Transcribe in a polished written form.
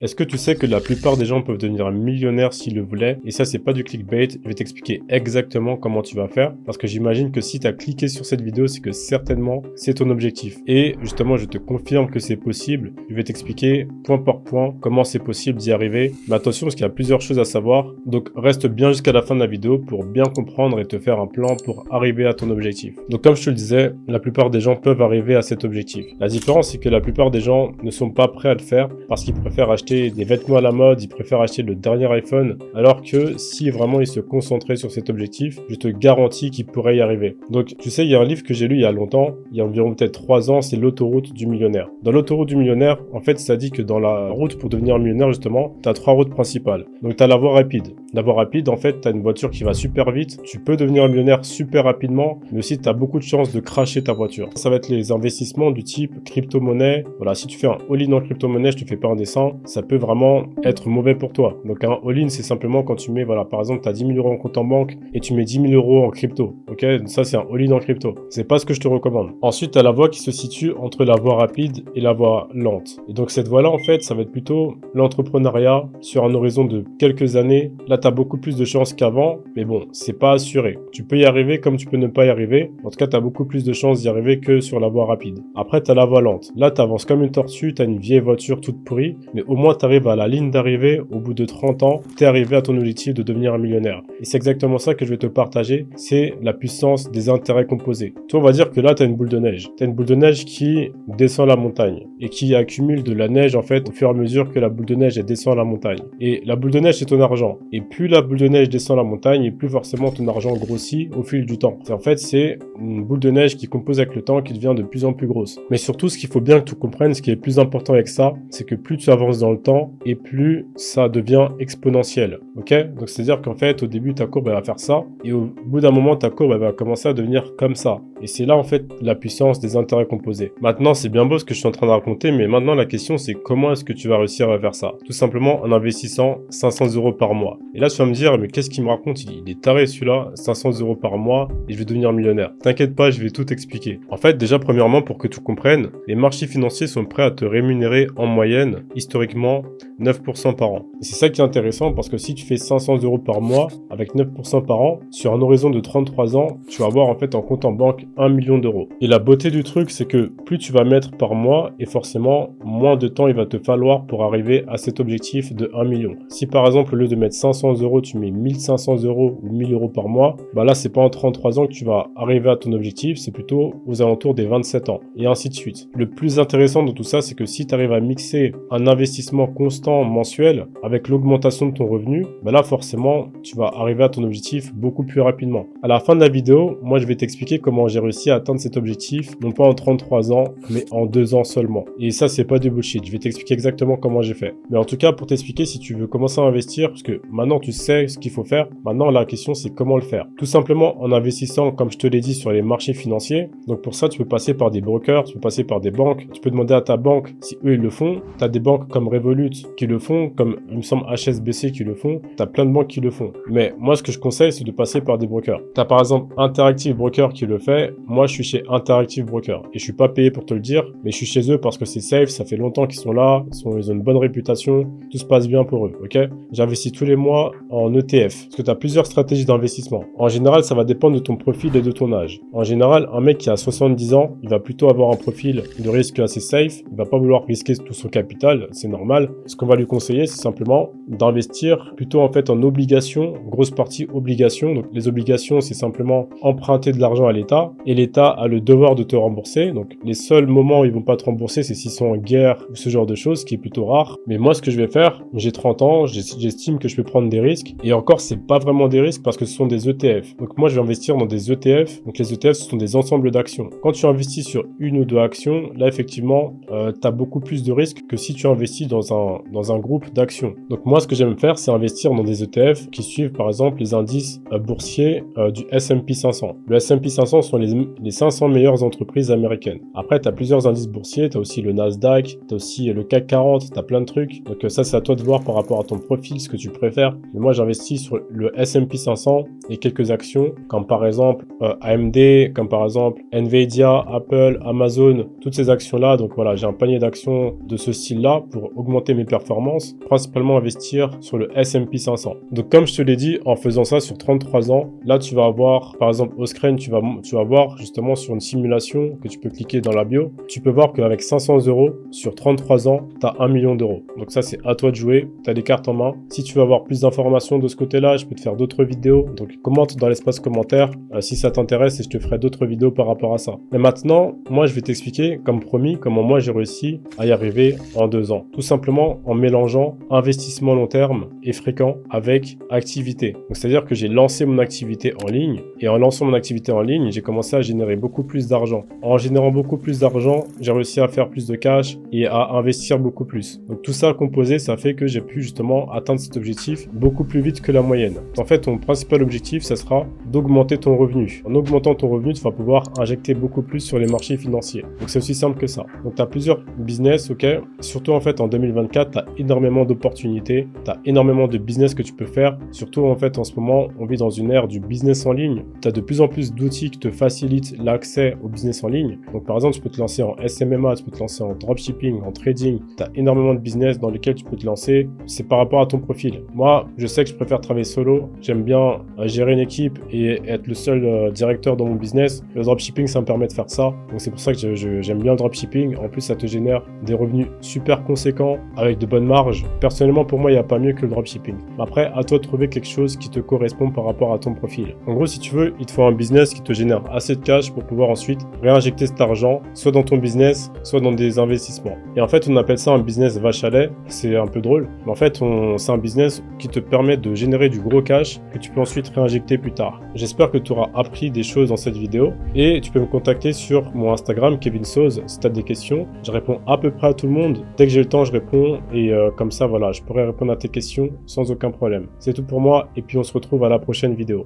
Est-ce que tu sais que la plupart des gens peuvent devenir millionnaires s'ils le voulaient? Et ça, c'est pas du clickbait. Je vais t'expliquer exactement comment tu vas faire. Parce que j'imagine que si tu as cliqué sur cette vidéo, c'est que certainement c'est ton objectif. Et justement, je te confirme que c'est possible. Je vais t'expliquer point par point comment c'est possible d'y arriver. Mais attention, parce qu'il y a plusieurs choses à savoir. Donc, reste bien jusqu'à la fin de la vidéo pour bien comprendre et te faire un plan pour arriver à ton objectif. Donc, comme je te le disais, la plupart des gens peuvent arriver à cet objectif. La différence, c'est que la plupart des gens ne sont pas prêts à le faire parce qu'ils préfèrent acheter des vêtements à la mode, ils préfèrent acheter le dernier iPhone, alors que si vraiment ils se concentraient sur cet objectif, je te garantis qu'ils pourraient y arriver. Donc tu sais, il y a un livre que j'ai lu il y a longtemps, il y a environ peut-être 3 ans, c'est l'autoroute du millionnaire. Dans l'autoroute du millionnaire, en fait, ça dit que dans la route pour devenir millionnaire, justement, tu as 3 routes principales. Donc tu as la voie rapide. La voie rapide, en fait, tu as une voiture qui va super vite, tu peux devenir millionnaire super rapidement, mais aussi tu as beaucoup de chances de crasher ta voiture. Ça va être les investissements du type crypto-monnaie. Voilà, si tu fais un all-in en crypto-monnaie, je te fais pas un dessin, ça peut vraiment être mauvais pour toi. Donc un all-in, c'est simplement quand tu mets, voilà, par exemple, tu as 10 000 euros en compte en banque et tu mets 10 000 euros en crypto. Ok, ça c'est un all-in en crypto. C'est pas ce que je te recommande. Ensuite, tu as la voie qui se situe entre la voie rapide et la voie lente. Et donc cette voie-là, en fait, ça va être plutôt l'entrepreneuriat sur un horizon de quelques années. Là, tu as beaucoup plus de chances qu'avant, mais bon, c'est pas assuré. Tu peux y arriver comme tu peux ne pas y arriver. En tout cas, tu as beaucoup plus de chances d'y arriver que sur la voie rapide. Après, tu as la voie lente. Là, tu avances comme une tortue, tu as une vieille voiture toute pourrie, mais au moins tu arrives à la ligne d'arrivée, au bout de 30 ans, tu es arrivé à ton objectif de devenir un millionnaire. Et c'est exactement ça que je vais te partager, c'est la puissance des intérêts composés. Toi, on va dire que là, tu as une boule de neige. Tu as une boule de neige qui descend la montagne et qui accumule de la neige, en fait, au fur et à mesure que la boule de neige elle descend la montagne. Et la boule de neige, c'est ton argent. Et plus la boule de neige descend la montagne, et plus forcément ton argent grossit au fil du temps. En fait, c'est une boule de neige qui compose avec le temps, qui devient de plus en plus grosse. Mais surtout, ce qu'il faut bien que tu comprennes, ce qui est le plus important avec ça, c'est que plus tu avances dans le temps, et plus ça devient exponentiel. Ok? Donc c'est-à-dire qu'en fait, au début, ta courbe elle va faire ça, et au bout d'un moment, ta courbe elle va commencer à devenir comme ça. Et c'est là en fait la puissance des intérêts composés. Maintenant, c'est bien beau ce que je suis en train de raconter, mais maintenant la question c'est comment est-ce que tu vas réussir à faire ça? Tout simplement en investissant 500 euros par mois. Et là, tu vas me dire, mais qu'est-ce qu'il me raconte? Il est taré celui-là, 500 euros par mois, et je vais devenir millionnaire. T'inquiète pas, je vais tout expliquer. En fait, déjà, premièrement, pour que tu comprennes, les marchés financiers sont prêts à te rémunérer en moyenne, historiquement, 9% par an. Et c'est ça qui est intéressant parce que si tu fais 500 euros par mois avec 9% par an, sur un horizon de 33 ans, tu vas avoir en fait en compte en banque 1 million d'euros. Et la beauté du truc, c'est que plus tu vas mettre par mois et forcément, moins de temps il va te falloir pour arriver à cet objectif de 1 million. Si par exemple, au lieu de mettre 500 euros, tu mets 1500 euros ou 1000 euros par mois, bah là, c'est pas en 33 ans que tu vas arriver à ton objectif, c'est plutôt aux alentours des 27 ans et ainsi de suite. Le plus intéressant dans tout ça, c'est que si tu arrives à mixer un investissement constant mensuel avec l'augmentation de ton revenu, bah là forcément tu vas arriver à ton objectif beaucoup plus rapidement. À la fin de la vidéo, moi je vais t'expliquer comment j'ai réussi à atteindre cet objectif, non pas en 33 ans, mais en 2 ans seulement. Et ça c'est pas du bullshit, je vais t'expliquer exactement comment j'ai fait. Mais en tout cas pour t'expliquer si tu veux commencer à investir, parce que maintenant tu sais ce qu'il faut faire, maintenant la question c'est comment le faire. Tout simplement en investissant comme je te l'ai dit sur les marchés financiers. Donc pour ça tu peux passer par des brokers, tu peux passer par des banques, tu peux demander à ta banque si eux ils le font. Tu as des banques comme Revolut qui le font, comme il me semble HSBC qui le font, tu as plein de banques qui le font. Mais moi ce que je conseille c'est de passer par des brokers. Tu as par exemple Interactive Broker qui le fait, moi je suis chez Interactive Broker et je suis pas payé pour te le dire, mais je suis chez eux parce que c'est safe, ça fait longtemps qu'ils sont là, ils ont une bonne réputation, tout se passe bien pour eux, ok? J'investis tous les mois en ETF, parce que tu as plusieurs stratégies d'investissement. En général ça va dépendre de ton profil et de ton âge. En général un mec qui a 70 ans, il va plutôt avoir un profil de risque assez safe, il va pas vouloir risquer tout son capital, c'est normal. Ce qu'on va lui conseiller, c'est simplement d'investir plutôt en fait en obligations, grosse partie obligations. Donc les obligations, c'est simplement emprunter de l'argent à l'État et l'État a le devoir de te rembourser. Donc les seuls moments où ils vont pas te rembourser, c'est s'ils sont en guerre ou ce genre de choses, ce qui est plutôt rare. Mais moi, ce que je vais faire, j'ai 30 ans, j'estime que je peux prendre des risques. Et encore, c'est pas vraiment des risques parce que ce sont des ETF. Donc moi, je vais investir dans des ETF. Donc les ETF, ce sont des ensembles d'actions. Quand tu investis sur une ou deux actions, là, effectivement, tu as beaucoup plus de risques que si tu investis dans un groupe d'actions. Donc moi, ce que j'aime faire, c'est investir dans des ETF qui suivent par exemple les indices boursiers du S&P 500. Le S&P 500 sont les 500 meilleures entreprises américaines. Après, tu as plusieurs indices boursiers, tu as aussi le Nasdaq, tu as aussi le CAC 40, tu as plein de trucs. Donc ça, c'est à toi de voir par rapport à ton profil, ce que tu préfères. mais moi j'investis sur le S&P 500 et quelques actions, comme par exemple AMD, comme par exemple Nvidia, Apple, Amazon, toutes ces actions-là. Donc voilà, j'ai un panier d'actions de ce style-là pour augmenter mes performances, principalement investir sur le S&P 500. Donc comme je te l'ai dit, en faisant ça sur 33 ans, là tu vas avoir, par exemple au screen, tu vas voir justement sur une simulation que tu peux cliquer dans la bio, tu peux voir qu'avec 500 € sur 33 ans, tu as 1 million d'euros. Donc ça c'est à toi de jouer, tu as les cartes en main. Si tu veux avoir plus d'informations de ce côté-là, je peux te faire d'autres vidéos. Donc commente dans l'espace commentaire si ça t'intéresse et je te ferai d'autres vidéos par rapport à ça. Mais maintenant, moi je vais t'expliquer, comme promis, comment moi j'ai réussi à y arriver en 2 ans. Tout simplement en mélangeant investissement long terme et fréquent avec activité. Donc c'est-à-dire que j'ai lancé mon activité en ligne et en lançant mon activité en ligne, j'ai commencé à générer beaucoup plus d'argent. En générant beaucoup plus d'argent, j'ai réussi à faire plus de cash et à investir beaucoup plus. Donc tout ça composé, ça fait que j'ai pu justement atteindre cet objectif beaucoup plus vite que la moyenne. En fait, ton principal objectif, ça sera d'augmenter ton revenu. En augmentant ton revenu, tu vas pouvoir injecter beaucoup plus sur les marchés financiers. Donc c'est aussi simple que ça. Donc tu as plusieurs business, ok. Surtout en fait en 2024, tu as énormément d'opportunités, tu as énormément de business que tu peux faire. Surtout en fait en ce moment, on vit dans une ère du business en ligne. Tu as de plus en plus d'outils qui te facilitent l'accès au business en ligne. Donc par exemple, tu peux te lancer en SMMA, tu peux te lancer en dropshipping, en trading. Tu as énormément de business dans lesquels tu peux te lancer. C'est par rapport à ton profil. Moi, je sais que je préfère travailler solo. J'aime bien gérer une équipe et être le seul directeur dans mon business. Le dropshipping, ça me permet de faire ça. Donc c'est pour ça que j'aime bien le dropshipping. En plus, ça te génère des revenus super conséquents avec de bonnes marges. Personnellement, pour moi, il n'y a pas mieux que le dropshipping. Après, à toi de trouver quelque chose qui te correspond par rapport à ton profil. En gros, si tu veux, il te faut un business qui te génère assez de cash pour pouvoir ensuite réinjecter cet argent, soit dans ton business, soit dans des investissements. Et en fait, on appelle ça un business vache à lait. C'est un peu drôle. Mais en fait, c'est un business qui te permet de générer du gros cash que tu peux ensuite réinjecter plus tard. J'espère que tu auras appris des choses dans cette vidéo et tu peux me contacter sur mon Instagram Kevin Sauze si tu as des questions. Je réponds à peu près à tout le monde. Dès que j'ai le temps, je réponds et comme ça, voilà, je pourrai répondre à tes questions sans aucun problème. C'est tout pour moi et puis on se retrouve à la prochaine vidéo.